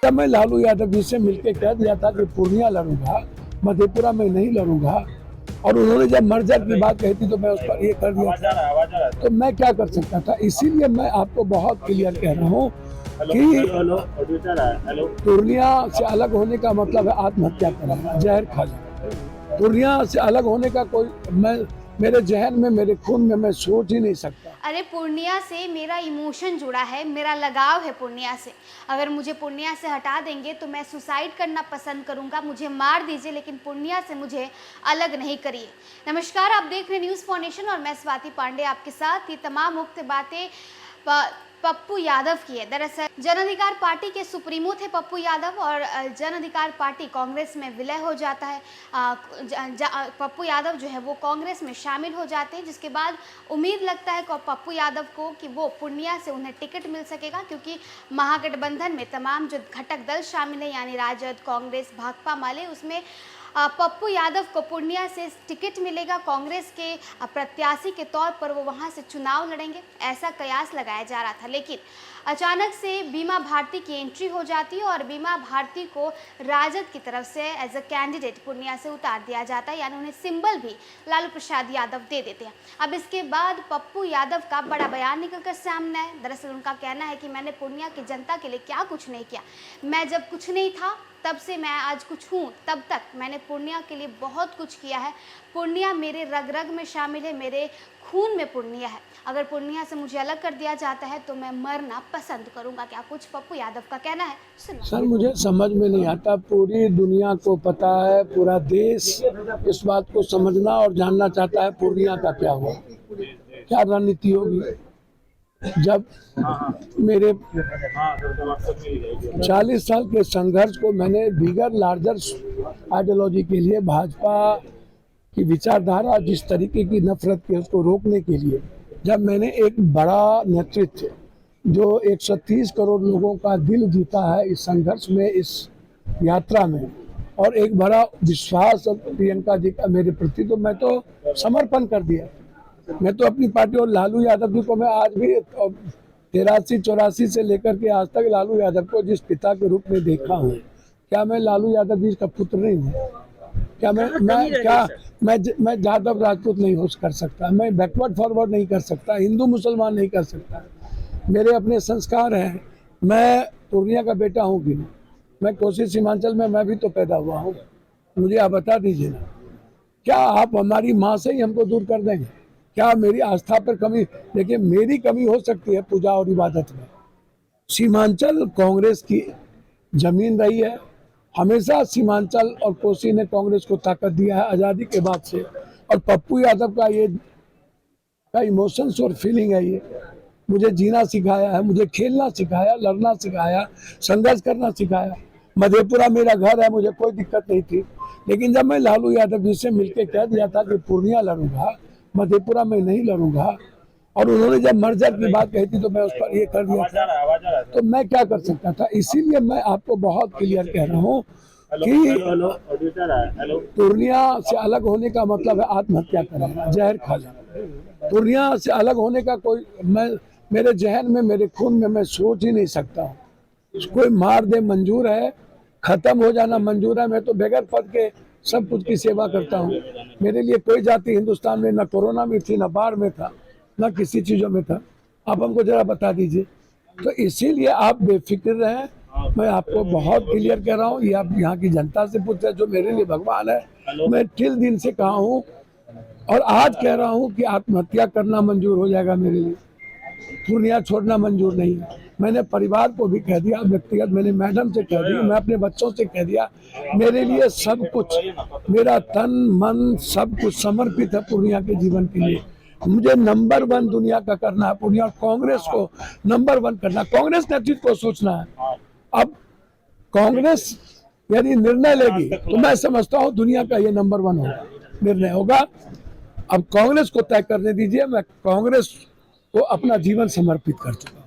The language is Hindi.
तब मैं लालू यादव जी से मिलकर कह दिया था कि पूर्णिया लड़ूंगा, मधेपुरा में नहीं लड़ूंगा। और उन्होंने जब मर्जर की बात कही थी तो मैं उस पर ये कर दिया था, तो मैं क्या कर सकता था। इसीलिए मैं आपको बहुत क्लियर कह रहा हूँ कि पूर्णिया से अलग होने का मतलब है आत्महत्या करना, जहर खा जाना। पूर्णिया से अलग होने का कोई मेरे जहन में, मेरे खून में मैं सोच ही नहीं सकता। अरे पूर्णिया से मेरा इमोशन जुड़ा है, मेरा लगाव है पूर्णिया से। अगर मुझे पूर्णिया से हटा देंगे तो मैं सुसाइड करना पसंद करूंगा। मुझे मार दीजिए लेकिन पूर्णिया से मुझे अलग नहीं करिए। नमस्कार, आप देख रहे हैं न्यूज़ फाउंडेशन और मैं स्वाति पांडे आपके साथ। ये तमाम मुफ्त बातें पप्पू यादव की है। दरअसल जन अधिकार पार्टी के सुप्रीमो थे पप्पू यादव और जन अधिकार पार्टी कांग्रेस में विलय हो जाता है। पप्पू यादव जो है वो कांग्रेस में शामिल हो जाते हैं, जिसके बाद उम्मीद लगता है पप्पू यादव को कि वो पूर्णिया से उन्हें टिकट मिल सकेगा, क्योंकि महागठबंधन में तमाम जो घटक दल शामिल है यानी राजद, कांग्रेस, भाकपा माले, उसमें पप्पू यादव को पूर्णिया से टिकट मिलेगा। कांग्रेस के प्रत्याशी के तौर पर वो वहां से चुनाव लड़ेंगे, ऐसा कयास लगाया जा रहा था। लेकिन अचानक से बीमा भारती की एंट्री हो जाती है और बीमा भारती को राजद की तरफ से एज अ कैंडिडेट पूर्णिया से उतार दिया जाता है, यानी उन्हें सिंबल भी लालू प्रसाद यादव दे देते हैं। अब इसके बाद पप्पू यादव का बड़ा बयान निकलकर सामने है। दरअसल उनका कहना है कि मैंने पूर्णिया की जनता के लिए क्या कुछ नहीं किया। मैं जब कुछ नहीं था तब से मैं आज कुछ हूँ, तब तक मैंने पूर्णिया के लिए बहुत कुछ किया है। पूर्णिया मेरे रग रग में शामिल है, मेरे खून में पूर्णिया है। अगर पूर्णिया से मुझे अलग कर दिया जाता है तो मैं मरना पसंद करूंगा। क्या कुछ पप्पू यादव का कहना है, सुनो। सर, मुझे समझ में नहीं आता। पूरी दुनिया को पता है, पूरा देश इस बात को समझना और जानना चाहता है पूर्णिया का क्या हुआ, क्या रणनीति होगी। जब मेरे 40 साल के संघर्ष को मैंने बिगर लार्जर आइडियोलॉजी के लिए, भाजपा की विचारधारा जिस तरीके की नफरत की उसको रोकने के लिए, जब मैंने एक बड़ा नेतृत्व जो 130 करोड़ लोगों का दिल जीता है इस संघर्ष में, इस यात्रा में, और एक बड़ा विश्वास प्रियंका जी का मेरे प्रति, तो मैं तो समर्पण कर दिया। मैं तो अपनी पार्टी और लालू यादव जी को मैं आज भी 83-84 से लेकर के आज तक लालू यादव को जिस पिता के रूप में देखा हूँ, क्या मैं लालू यादव जी का पुत्र नहीं हूँ? क्या मैं यादव राजपूत नहीं हो कर सकता? मैं बैकवर्ड फॉरवर्ड नहीं कर सकता? हिंदू मुसलमान नहीं कर सकता? मेरे अपने संस्कार हैं। मैं पूर्णिया का बेटा हूँ कि नहीं? मैं कोसी सीमांचल में मैं भी तो पैदा हुआ हूँ। मुझे आप बता दीजिए ना, क्या आप हमारी माँ से ही हमको दूर कर देंगे? क्या मेरी आस्था पर कमी? देखिए, मेरी कमी हो सकती है पूजा और इबादत में। सीमांचल कांग्रेस की जमीन रही है, हमेशा सीमांचल और कोसी ने कांग्रेस को ताकत दिया है आज़ादी के बाद से। और पप्पू यादव का ये इमोशंस और फीलिंग है, ये मुझे जीना सिखाया है, मुझे खेलना सिखाया, लड़ना सिखाया, संघर्ष करना सिखाया। मधेपुरा मेरा घर है, मुझे कोई दिक्कत नहीं थी। लेकिन जब मैं लालू यादव जी से मिलकर कह दिया था कि पूर्णिया लड़ूंगा, मधेपुरा में नहीं लड़ूंगा, और उन्होंने जब मर्जर की बात कही थी तो मैं उस पर ये कर दिया था, तो मैं क्या कर सकता था। इसीलिए मैं आपको बहुत क्लियर कह रहा हूँ कि पूर्णिया से अलग होने का मतलब है आत्महत्या करना, जहर खा जाना। पूर्णिया से अलग होने का कोई मेरे जहन में, मेरे खून में मैं सोच ही नहीं सकता। कोई मार दे मंजूर है, खत्म हो जाना मंजूर है। मैं तो बगैर पद के सब कुछ की सेवा करता हूँ। मेरे लिए कोई जाति हिंदुस्तान में न कोरोना में थी, न बाढ़ में था, न किसी चीजों में था। आप हमको जरा बता दीजिए। तो इसीलिए आप बेफिक्र रहें। मैं आपको बहुत क्लियर कह रहा हूँ, ये आप यहाँ की जनता से पूछते हैं जो मेरे लिए भगवान है। मैं तिल दिन से कहा हूँ और आज कह रहा हूँ कि आत्महत्या करना मंजूर हो जाएगा मेरे लिए, पूर्णिया छोड़ना मंजूर नहीं है। मैंने परिवार को भी कह दिया, व्यक्तिगत मैंने मैडम से कह दिया, मैं अपने बच्चों से कह दिया। मेरे लिए सब कुछ, मेरा तन मन सब कुछ समर्पित है पूर्णिया के जीवन के लिए। मुझे नंबर 1 दुनिया का करना है पूर्णिया, कांग्रेस को नंबर 1 करना। कांग्रेस नेतृत्व को सोचना है। अब कांग्रेस यदि निर्णय लेगी तो मैं समझता हूँ दुनिया का ये नंबर 1 होगा, निर्णय होगा। अब कांग्रेस को तय करने दीजिए। मैं कांग्रेस को अपना जीवन समर्पित कर चुका हूँ।